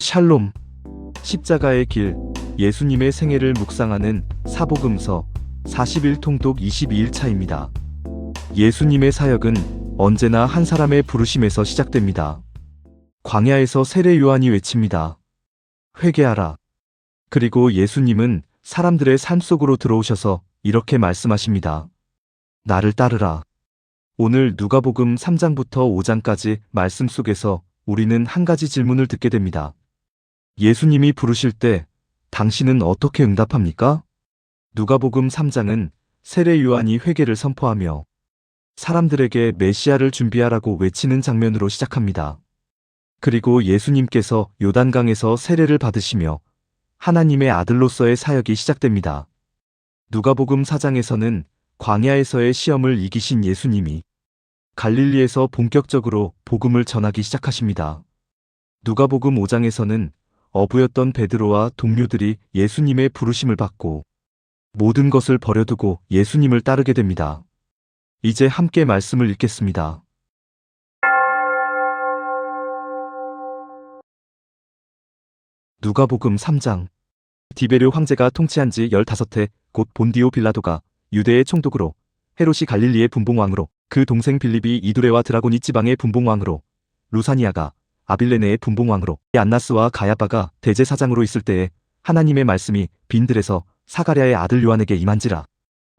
샬롬. 십자가의 길, 예수님의 생애를 묵상하는 사복음서 41통독 22일차입니다. 예수님의 사역은 언제나 한 사람의 부르심에서 시작됩니다. 광야에서 세례 요한이 외칩니다. 회개하라. 그리고 예수님은 사람들의 삶 속으로 들어오셔서 이렇게 말씀하십니다. 나를 따르라. 오늘 누가복음 3장부터 5장까지 말씀 속에서 우리는 한 가지 질문을 듣게 됩니다. 예수님이 부르실 때 당신은 어떻게 응답합니까? 누가복음 3장은 세례 요한이 회개를 선포하며 사람들에게 메시아를 준비하라고 외치는 장면으로 시작합니다. 그리고 예수님께서 요단강에서 세례를 받으시며 하나님의 아들로서의 사역이 시작됩니다. 누가복음 4장에서는 광야에서의 시험을 이기신 예수님이 갈릴리에서 본격적으로 복음을 전하기 시작하십니다. 누가복음 5장에서는 어부였던 베드로와 동료들이 예수님의 부르심을 받고 모든 것을 버려두고 예수님을 따르게 됩니다. 이제 함께 말씀을 읽겠습니다. 누가복음 3장. 디베르 황제가 통치한 지 15해 곧 본디오 빌라도가 유대의 총독으로, 헤롯이 갈릴리의 분봉왕으로, 그 동생 빌립이 이두레와 드라고니 지방의 분봉왕으로, 루사니아가 아빌레네의 분봉왕으로, 안나스와 가야바가 대제사장으로 있을 때에 하나님의 말씀이 빈들에서 사가랴의 아들 요한에게 임한지라.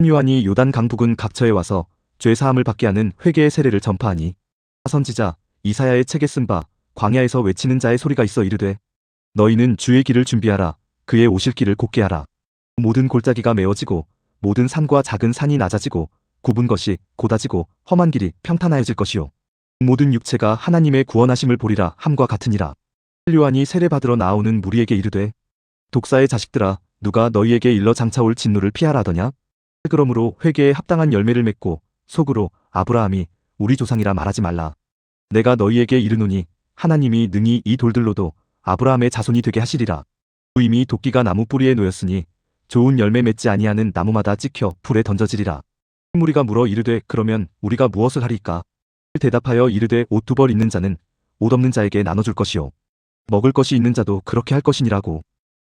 요한이 요단 강북은 각처에 와서 죄사함을 받게 하는 회개의 세례를 전파하니 선지자 이사야의 책에 쓴 바 광야에서 외치는 자의 소리가 있어 이르되 너희는 주의 길을 준비하라. 그의 오실 길을 곧게 하라. 모든 골짜기가 메워지고 모든 산과 작은 산이 낮아지고 굽은 것이 곧아지고 험한 길이 평탄하여질 것이요 모든 육체가 하나님의 구원하심을 보리라 함과 같으니라. 요한이 세례받으러 나오는 무리에게 이르되 독사의 자식들아 누가 너희에게 일러 장차올 진노를 피하라 하더냐. 그러므로 회개에 합당한 열매를 맺고 속으로 아브라함이 우리 조상이라 말하지 말라. 내가 너희에게 이르노니 하나님이 능히 이 돌들로도 아브라함의 자손이 되게 하시리라. 이미 도끼가 나무 뿌리에 놓였으니 좋은 열매 맺지 아니하는 나무마다 찍혀 불에 던져지리라. 무리가 물어 이르되 그러면 우리가 무엇을 하리까? 대답하여 이르되 옷 2벌 있는 자는 옷 없는 자에게 나눠줄 것이요 먹을 것이 있는 자도 그렇게 할 것이니라고.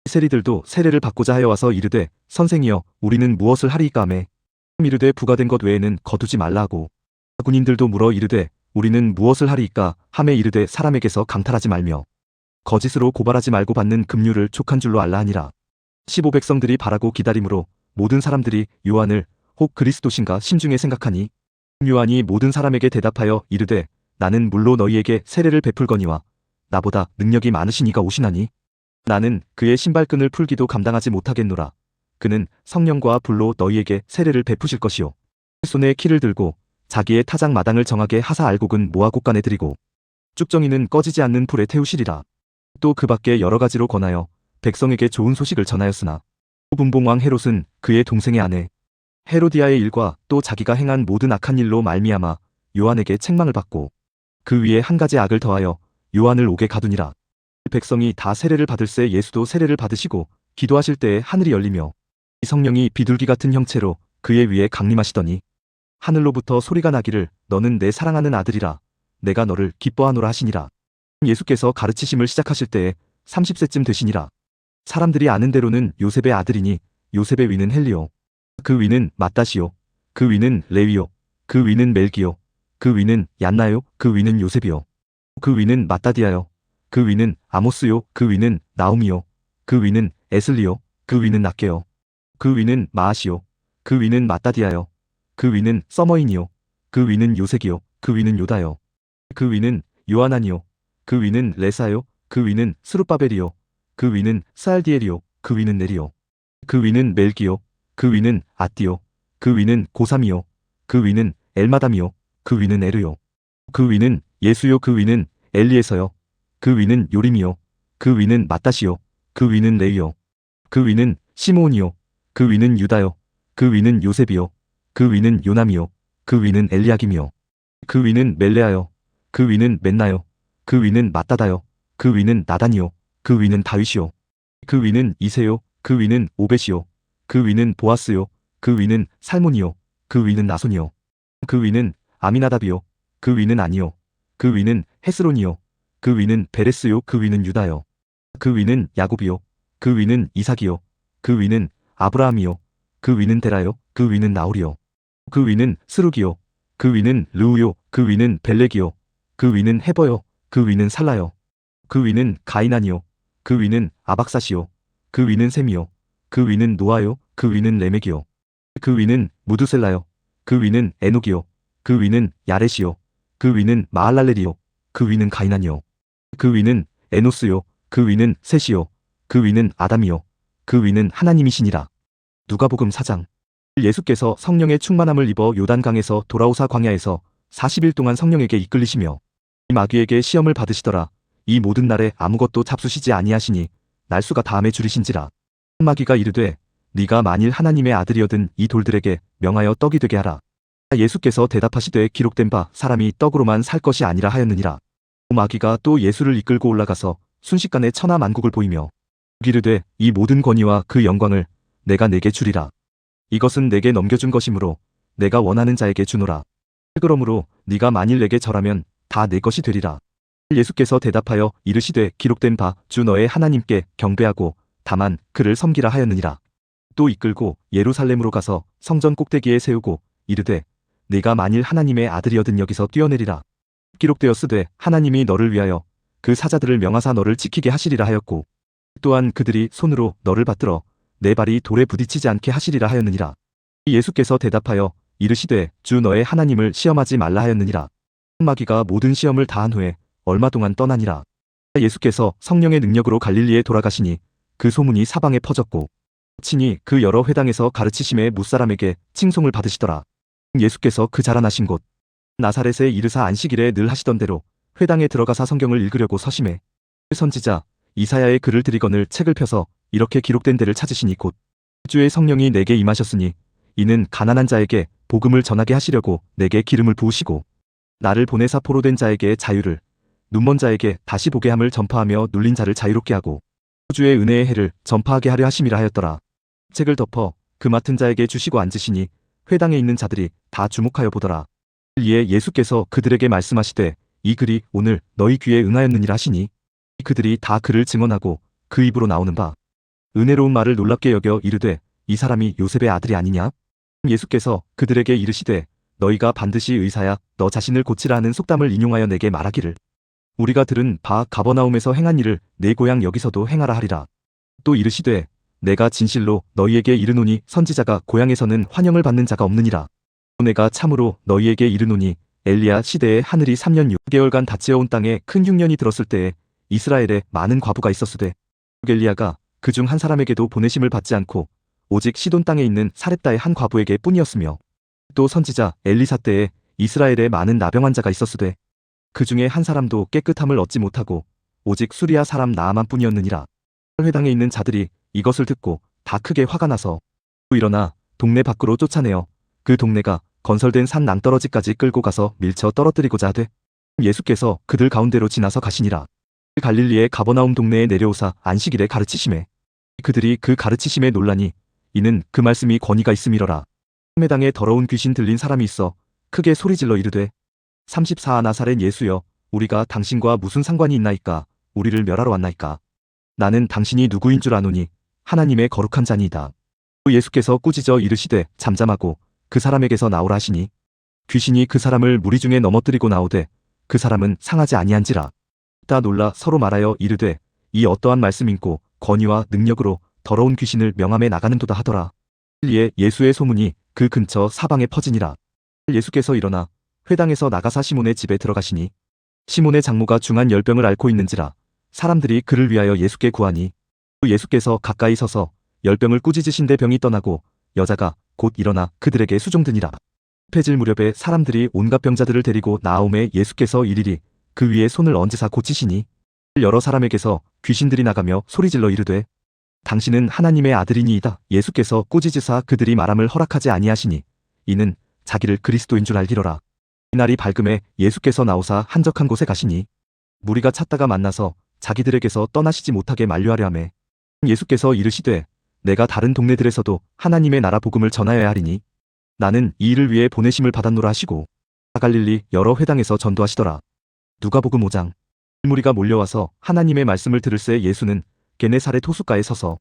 세리들도 세례를 받고자 하여 와서 이르되 선생이여 우리는 무엇을 하리이까 하매 이르되 부과된 것 외에는 거두지 말라 하고. 군인들도 물어 이르되 우리는 무엇을 하리이까 하매 이르되 사람에게서 강탈하지 말며 거짓으로 고발하지 말고 받는 급류를 촉한 줄로 알라 하니라. 15백성들이 바라고 기다림으로 모든 사람들이 요한을 혹 그리스도신가 심중에 생각하니 요한이 모든 사람에게 대답하여 이르되 나는 물로 너희에게 세례를 베풀거니와 나보다 능력이 많으신 이가 오시나니 나는 그의 신발끈을 풀기도 감당하지 못하겠노라. 그는 성령과 불로 너희에게 세례를 베푸실 것이요 손에 키를 들고 자기의 타작 마당을 정하게 하사 알곡은 모아 곳간에 들이고 쭉정이는 꺼지지 않는 불에 태우시리라. 또 그 밖에 여러 가지로 권하여 백성에게 좋은 소식을 전하였으나 분봉왕 헤롯은 그의 동생의 아내 헤로디아의 일과 또 자기가 행한 모든 악한 일로 말미암아 요한에게 책망을 받고 그 위에 한 가지 악을 더하여 요한을 옥에 가두니라. 백성이 다 세례를 받을새 예수도 세례를 받으시고 기도하실 때에 하늘이 열리며 성령이 비둘기 같은 형체로 그의 위에 강림하시더니 하늘로부터 소리가 나기를 너는 내 사랑하는 아들이라 내가 너를 기뻐하노라 하시니라. 예수께서 가르치심을 시작하실 때에 30세쯤 되시니라. 사람들이 아는 대로는 요셉의 아들이니 요셉의 위는 헬리오, 그 위는 맏다시요, 그 위는 레위요, 그 위는 멜기요, 그 위는 얀나요, 그 위는 요셉이요, 그 위는 맏다디아요, 그 위는 아모스요, 그 위는 나움이요, 그 위는 에슬리요, 그 위는 낫게요, 그 위는 마아시요, 그 위는 맏다디아요, 그 위는 서머인이요, 그 위는 요색이요, 그 위는 요다요, 그 위는 요하나니요, 그 위는 레사요, 그 위는 스룹바벨이요, 그 위는 스알디엘이요, 그 위는 네리요, 그 위는 멜기요, 그 위는 아띠요, 그 위는 고삼이요, 그 위는 엘마담이요, 그 위는 에르요, 그 위는 예수요, 그 위는 엘리에서요, 그 위는 요림이요, 그 위는 맏다시요, 그 위는 레위요, 그 위는 시므온이요, 그 위는 유다요, 그 위는 요셉이요, 그 위는 요남이요, 그 위는 엘리야김이요, 그 위는 멜레아요, 그 위는 맨나요, 그 위는 맏다다요, 그 위는 나단이요, 그 위는 다윗이요, 그 위는 이세요, 그 위는 오벳이요, 그 위는 보아스요, 그 위는 살몬이요, 그 위는 나손이요, 그 위는 아미나답이요, 그 위는 아니요, 그 위는 헤스론이요, 그 위는 베레스요, 그 위는 유다요, 그 위는 야곱이요, 그 위는 이삭이요, 그 위는 아브라함이요, 그 위는 데라요, 그 위는 나홀이요, 그 위는 스룩이요, 그 위는 르우요, 그 위는 벨렉이요, 그 위는 헤버요, 그 위는 살라요, 그 위는 가이난이요, 그 위는 아박사시요, 그 위는 셈이요, 그 위는 노아요, 그 위는 레멕이요, 그 위는 무두셀라요, 그 위는 에녹이요, 그 위는 야렛이요, 그 위는 마할랄렐이요, 그 위는 가이난이요, 그 위는 에노스요, 그 위는 셋이요, 그 위는 아담이요, 그 위는 하나님이시니라. 누가복음 4장. 예수께서 성령의 충만함을 입어 요단강에서 돌아오사 광야에서 40일 동안 성령에게 이끌리시며 이 마귀에게 시험을 받으시더라. 이 모든 날에 아무것도 잡수시지 아니하시니 날수가 다함에 줄이신지라. 마귀가 이르되 네가 만일 하나님의 아들이여든 이 돌들에게 명하여 떡이 되게 하라. 예수께서 대답하시되 기록된 바 사람이 떡으로만 살 것이 아니라 하였느니라. 마귀가 또 예수를 이끌고 올라가서 순식간에 천하 만국을 보이며 이르되 이 모든 권위와 그 영광을 내가 내게 주리라. 이것은 내게 넘겨준 것이므로 내가 원하는 자에게 주노라. 그러므로 네가 만일 내게 절하면 다 내 것이 되리라. 예수께서 대답하여 이르시되 기록된 바 주 너의 하나님께 경배하고 다만 그를 섬기라 하였느니라. 또 이끌고 예루살렘으로 가서 성전 꼭대기에 세우고 이르되 네가 만일 하나님의 아들이여든 여기서 뛰어내리라. 기록되었으되 하나님이 너를 위하여 그 사자들을 명하사 너를 지키게 하시리라 하였고 또한 그들이 손으로 너를 받들어 내 발이 돌에 부딪히지 않게 하시리라 하였느니라. 예수께서 대답하여 이르시되 주 너의 하나님을 시험하지 말라 하였느니라. 마귀가 모든 시험을 다한 후에 얼마 동안 떠나니라. 예수께서 성령의 능력으로 갈릴리에 돌아가시니 그 소문이 사방에 퍼졌고 친히 그 여러 회당에서 가르치심에 무사람에게 칭송을 받으시더라. 예수께서 그 자라나신 곳 나사렛에 이르사 안식일에 늘 하시던 대로 회당에 들어가사 성경을 읽으려고 서심해 선지자 이사야의 글을 들이거늘 책을 펴서 이렇게 기록된 데를 찾으시니 곧 주의 성령이 내게 임하셨으니 이는 가난한 자에게 복음을 전하게 하시려고 내게 기름을 부으시고 나를 보내사 포로된 자에게 자유를 눈먼 자에게 다시 보게 함을 전파하며 눌린 자를 자유롭게 하고 주의 은혜의 해를 전파하게 하려 하심이라 하였더라. 책을 덮어 그 맡은 자에게 주시고 앉으시니 회당에 있는 자들이 다 주목하여 보더라. 이에 예수께서 그들에게 말씀하시되 이 글이 오늘 너희 귀에 응하였느니라 하시니 그들이 다 그를 증언하고 그 입으로 나오는 바 은혜로운 말을 놀랍게 여겨 이르되 이 사람이 요셉의 아들이 아니냐? 예수께서 그들에게 이르시되 너희가 반드시 의사야 너 자신을 고치라 하는 속담을 인용하여 내게 말하기를 우리가 들은 바 가버나움에서 행한 일을 내 고향 여기서도 행하라 하리라. 또 이르시되 내가 진실로 너희에게 이르노니 선지자가 고향에서는 환영을 받는 자가 없느니라. 내가 참으로 너희에게 이르노니 엘리야 시대에 하늘이 3년 6개월간 닫히어온 땅에 큰 흉년이 들었을 때에 이스라엘에 많은 과부가 있었으되 엘리야가 그중 한 사람에게도 보내심을 받지 않고 오직 시돈 땅에 있는 사렙다의 한 과부에게 뿐이었으며 또 선지자 엘리사 때에 이스라엘에 많은 나병 환자가 있었으되 그 중에 한 사람도 깨끗함을 얻지 못하고 오직 수리아 사람 나아만 뿐이었느니라. 회당에 있는 자들이 이것을 듣고 다 크게 화가 나서 일어나 동네 밖으로 쫓아내어 그 동네가 건설된 산 낭떠러지까지 끌고 가서 밀쳐 떨어뜨리고자 하되 예수께서 그들 가운데로 지나서 가시니라. 갈릴리의 가버나움 동네에 내려오사 안식일에 가르치심에 그들이 그 가르치심에 놀라니 이는 그 말씀이 권위가 있음이러라. 회당에 더러운 귀신 들린 사람이 있어 크게 소리질러 이르되 34 나사렛 예수여 우리가 당신과 무슨 상관이 있나이까 우리를 멸하러 왔나이까 나는 당신이 누구인 줄 아노니 하나님의 거룩한 자니이다. 예수께서 꾸짖어 이르시되 잠잠하고 그 사람에게서 나오라 하시니 귀신이 그 사람을 무리 중에 넘어뜨리고 나오되 그 사람은 상하지 아니한지라. 다 놀라 서로 말하여 이르되 이 어떠한 말씀인고 권위와 능력으로 더러운 귀신을 명함에 나가는도다 하더라. 이에 예수의 소문이 그 근처 사방에 퍼지니라. 예수께서 일어나 회당에서 나가사 시몬의 집에 들어가시니 시몬의 장모가 중한 열병을 앓고 있는지라 사람들이 그를 위하여 예수께 구하니 예수께서 가까이 서서 열병을 꾸짖으신데 병이 떠나고 여자가 곧 일어나 그들에게 수종드니라. 폐질 무렵에 사람들이 온갖 병자들을 데리고 나아오매 예수께서 이리리 그 위에 손을 얹으사 고치시니 여러 사람에게서 귀신들이 나가며 소리질러 이르되 당신은 하나님의 아들이니이다. 예수께서 꾸짖으사 그들이 말함을 허락하지 아니하시니 이는 자기를 그리스도인 줄 알기로라. 이날이 밝음에 예수께서 나오사 한적한 곳에 가시니 무리가 찾다가 만나서 자기들에게서 떠나시지 못하게 만류하려 하매 예수께서 이르시되 내가 다른 동네들에서도 하나님의 나라 복음을 전하여야 하리니 나는 이 일을 위해 보내심을 받았노라 하시고 갈릴리 여러 회당에서 전도하시더라. 누가복음 5장. 무리가 몰려와서 하나님의 말씀을 들을새 예수는 게네사렛 호숫가에 서서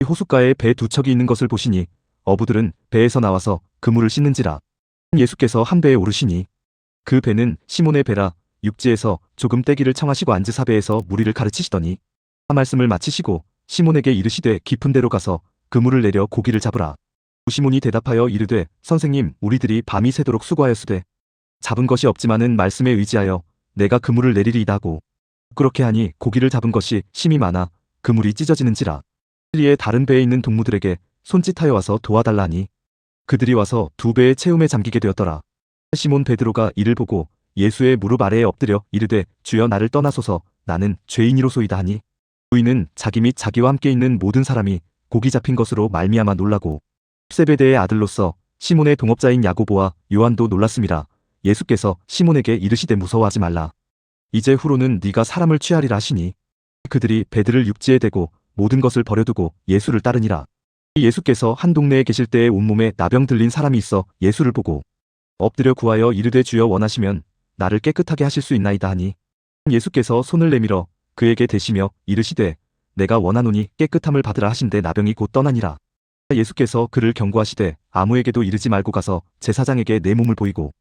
이 호숫가에 배 두 척이 있는 것을 보시니 어부들은 배에서 나와서 그물을 씻는지라. 예수께서 한 배에 오르시니 그 배는 시몬의 배라. 육지에서 조금 떼기를 청하시고 앉으사 배에서 무리를 가르치시더니 말씀을 마치시고 시몬에게 이르시되 깊은 데로 가서 그물을 내려 고기를 잡으라. 시몬이 대답하여 이르되 선생님, 우리들이 밤이 새도록 수고하였으되 잡은 것이 없지만은 말씀에 의지하여 내가 그물을 내리리이다 하고 그렇게 하니 고기를 잡은 것이 심히 많아 그물이 찢어지는지라. 이에 다른 배에 있는 동무들에게 손짓하여 와서 도와달라 하니 그들이 와서 두 배의 채움에 잠기게 되었더라. 시몬 베드로가 이를 보고 예수의 무릎 아래에 엎드려 이르되 주여, 나를 떠나소서, 나는 죄인이로소이다 하니 부인은 자기 및 자기와 함께 있는 모든 사람이 고기 잡힌 것으로 말미암아 놀라고 세베대의 아들로서 시몬의 동업자인 야고보와 요한도 놀랐음이라. 예수께서 시몬에게 이르시되 무서워하지 말라. 이제 후로는 네가 사람을 취하리라 하시니 그들이 배들을 육지에 대고 모든 것을 버려두고 예수를 따르니라. 예수께서 한 동네에 계실 때에 온몸에 나병 들린 사람이 있어 예수를 보고 엎드려 구하여 이르되 주여, 원하시면 나를 깨끗하게 하실 수 있나이다 하니 예수께서 손을 내밀어 그에게 대시며 이르시되 내가 원하노니 깨끗함을 받으라 하신대 나병이 곧 떠나니라. 예수께서 그를 경고하시되 아무에게도 이르지 말고 가서 제사장에게 내 몸을 보이고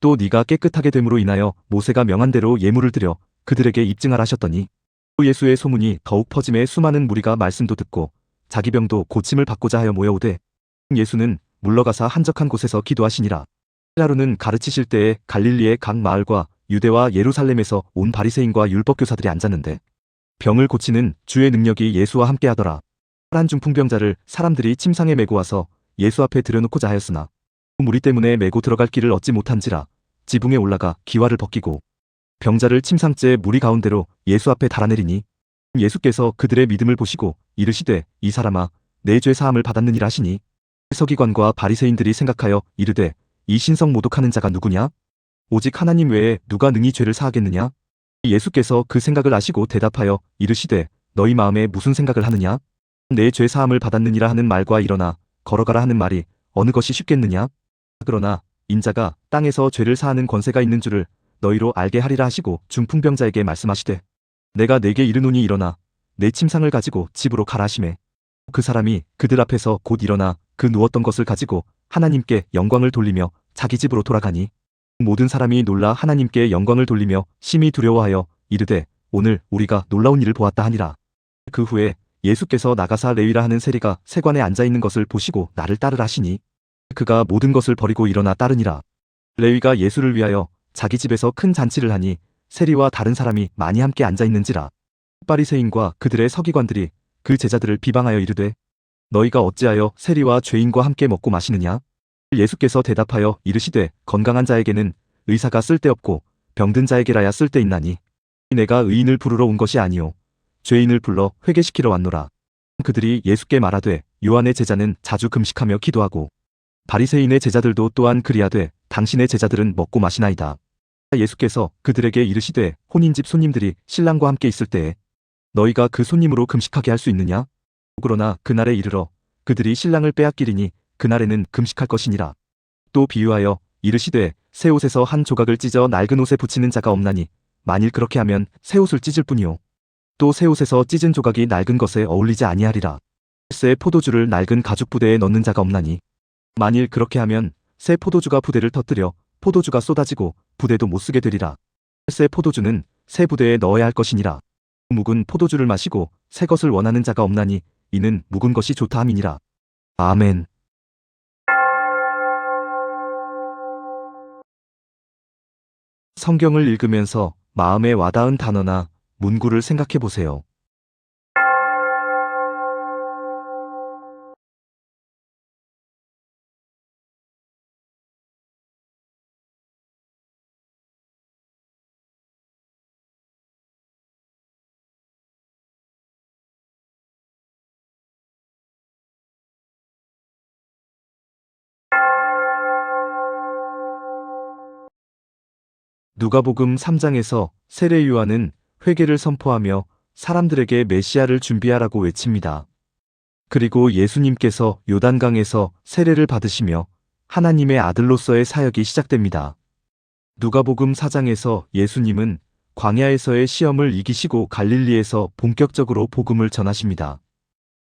또 네가 깨끗하게 됨으로 인하여 모세가 명한 대로 예물을 드려 그들에게 입증하라 하셨더니 또 예수의 소문이 더욱 퍼짐에 수많은 무리가 말씀도 듣고 자기 병도 고침을 받고자 하여 모여오되 예수는 물러가사 한적한 곳에서 기도하시니라. 하루는 가르치실 때에 갈릴리의 각 마을과 유대와 예루살렘에서 온 바리새인과 율법교사들이 앉았는데 병을 고치는 주의 능력이 예수와 함께하더라. 한 중풍병자를 사람들이 침상에 메고 와서 예수 앞에 들여놓고자 하였으나 무리 때문에 메고 들어갈 길을 얻지 못한지라 지붕에 올라가 기와를 벗기고 병자를 침상째 무리 가운데로 예수 앞에 달아내리니 예수께서 그들의 믿음을 보시고 이르시되 이 사람아, 내 죄 사함을 받았느니라 하시니 서기관과 바리새인들이 생각하여 이르되 이 신성 모독하는 자가 누구냐? 오직 하나님 외에 누가 능히 죄를 사하겠느냐? 예수께서 그 생각을 아시고 대답하여 이르시되 너희 마음에 무슨 생각을 하느냐? 내 죄 사함을 받았느니라 하는 말과 일어나 걸어가라 하는 말이 어느 것이 쉽겠느냐? 그러나 인자가 땅에서 죄를 사하는 권세가 있는 줄을 너희로 알게 하리라 하시고 중풍병자에게 말씀하시되 내가 네게 이르노니 일어나 내 침상을 가지고 집으로 가라 하시매 그 사람이 그들 앞에서 곧 일어나 그 누웠던 것을 가지고 하나님께 영광을 돌리며 자기 집으로 돌아가니 모든 사람이 놀라 하나님께 영광을 돌리며 심히 두려워하여 이르되 오늘 우리가 놀라운 일을 보았다 하니라. 그 후에 예수께서 나가사 레위라 하는 세리가 세관에 앉아 있는 것을 보시고 나를 따르라 하시니 그가 모든 것을 버리고 일어나 따르니라. 레위가 예수를 위하여 자기 집에서 큰 잔치를 하니 세리와 다른 사람이 많이 함께 앉아 있는지라. 바리새인과 그들의 서기관들이 그 제자들을 비방하여 이르되 너희가 어찌하여 세리와 죄인과 함께 먹고 마시느냐? 예수께서 대답하여 이르시되 건강한 자에게는 의사가 쓸데없고 병든 자에게라야 쓸데있나니 내가 의인을 부르러 온 것이 아니요 죄인을 불러 회개시키러 왔노라. 그들이 예수께 말하되 요한의 제자는 자주 금식하며 기도하고 바리새인의 제자들도 또한 그리하되 당신의 제자들은 먹고 마시나이다. 예수께서 그들에게 이르시되 혼인집 손님들이 신랑과 함께 있을 때에 너희가 그 손님으로 금식하게 할 수 있느냐? 그러나 그날에 이르러 그들이 신랑을 빼앗기리니 그날에는 금식할 것이니라. 또 비유하여 이르시되 새 옷에서 한 조각을 찢어 낡은 옷에 붙이는 자가 없나니 만일 그렇게 하면 새 옷을 찢을 뿐이요 또 새 옷에서 찢은 조각이 낡은 것에 어울리지 아니하리라. 새 포도주를 낡은 가죽 부대에 넣는 자가 없나니 만일 그렇게 하면 새 포도주가 부대를 터뜨려 포도주가 쏟아지고 부대도 못 쓰게 되리라. 새 포도주는 새 부대에 넣어야 할 것이니라. 묵은 포도주를 마시고 새 것을 원하는 자가 없나니 이는 묵은 것이 좋다 함이니라. 아멘. 성경을 읽으면서 마음에 와닿은 단어나 문구를 생각해 보세요. 누가복음 3장에서 세례 요한은 회개를 선포하며 사람들에게 메시아를 준비하라고 외칩니다. 그리고 예수님께서 요단강에서 세례를 받으시며 하나님의 아들로서의 사역이 시작됩니다. 누가복음 4장에서 예수님은 광야에서의 시험을 이기시고 갈릴리에서 본격적으로 복음을 전하십니다.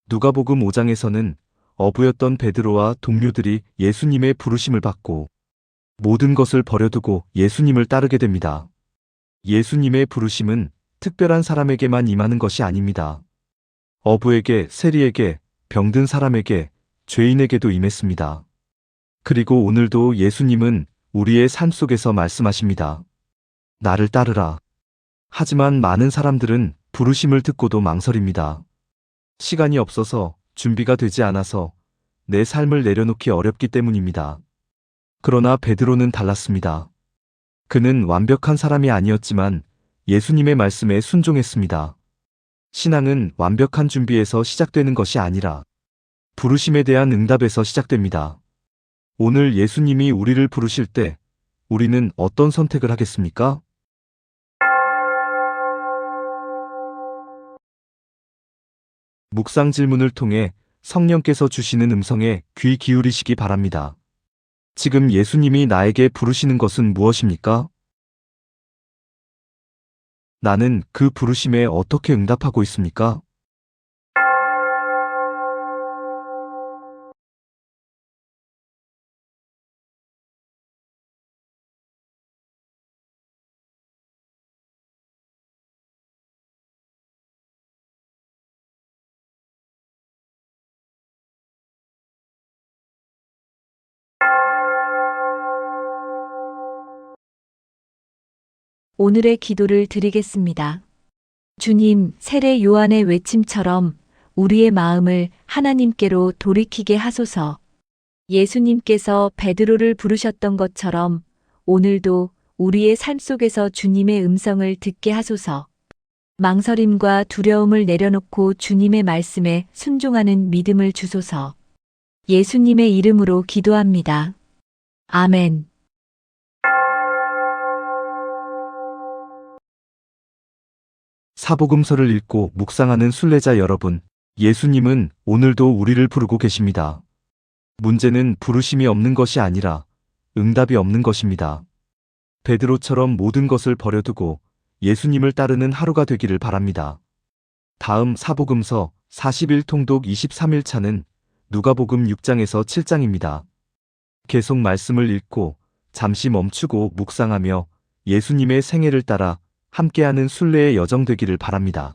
누가복음 5장에서는 어부였던 베드로와 동료들이 예수님의 부르심을 받고 모든 것을 버려두고 예수님을 따르게 됩니다. 예수님의 부르심은 특별한 사람에게만 임하는 것이 아닙니다. 어부에게, 세리에게, 병든 사람에게, 죄인에게도 임했습니다. 그리고 오늘도 예수님은 우리의 삶 속에서 말씀하십니다. 나를 따르라. 하지만 많은 사람들은 부르심을 듣고도 망설입니다. 시간이 없어서, 준비가 되지 않아서, 내 삶을 내려놓기 어렵기 때문입니다. 그러나 베드로는 달랐습니다. 그는 완벽한 사람이 아니었지만 예수님의 말씀에 순종했습니다. 신앙은 완벽한 준비에서 시작되는 것이 아니라 부르심에 대한 응답에서 시작됩니다. 오늘 예수님이 우리를 부르실 때 우리는 어떤 선택을 하겠습니까? 묵상 질문을 통해 성령께서 주시는 음성에 귀 기울이시기 바랍니다. 지금 예수님이 나에게 부르시는 것은 무엇입니까? 나는 그 부르심에 어떻게 응답하고 있습니까? 오늘의 기도를 드리겠습니다. 주님, 세례 요한의 외침처럼 우리의 마음을 하나님께로 돌이키게 하소서. 예수님께서 베드로를 부르셨던 것처럼 오늘도 우리의 삶 속에서 주님의 음성을 듣게 하소서. 망설임과 두려움을 내려놓고 주님의 말씀에 순종하는 믿음을 주소서. 예수님의 이름으로 기도합니다. 아멘. 사복음서를 읽고 묵상하는 순례자 여러분, 예수님은 오늘도 우리를 부르고 계십니다. 문제는 부르심이 없는 것이 아니라 응답이 없는 것입니다. 베드로처럼 모든 것을 버려두고 예수님을 따르는 하루가 되기를 바랍니다. 다음 사복음서 40일 통독 23일차는 누가복음 6장에서 7장입니다. 계속 말씀을 읽고 잠시 멈추고 묵상하며 예수님의 생애를 따라 함께하는 순례의 여정 되기를 바랍니다.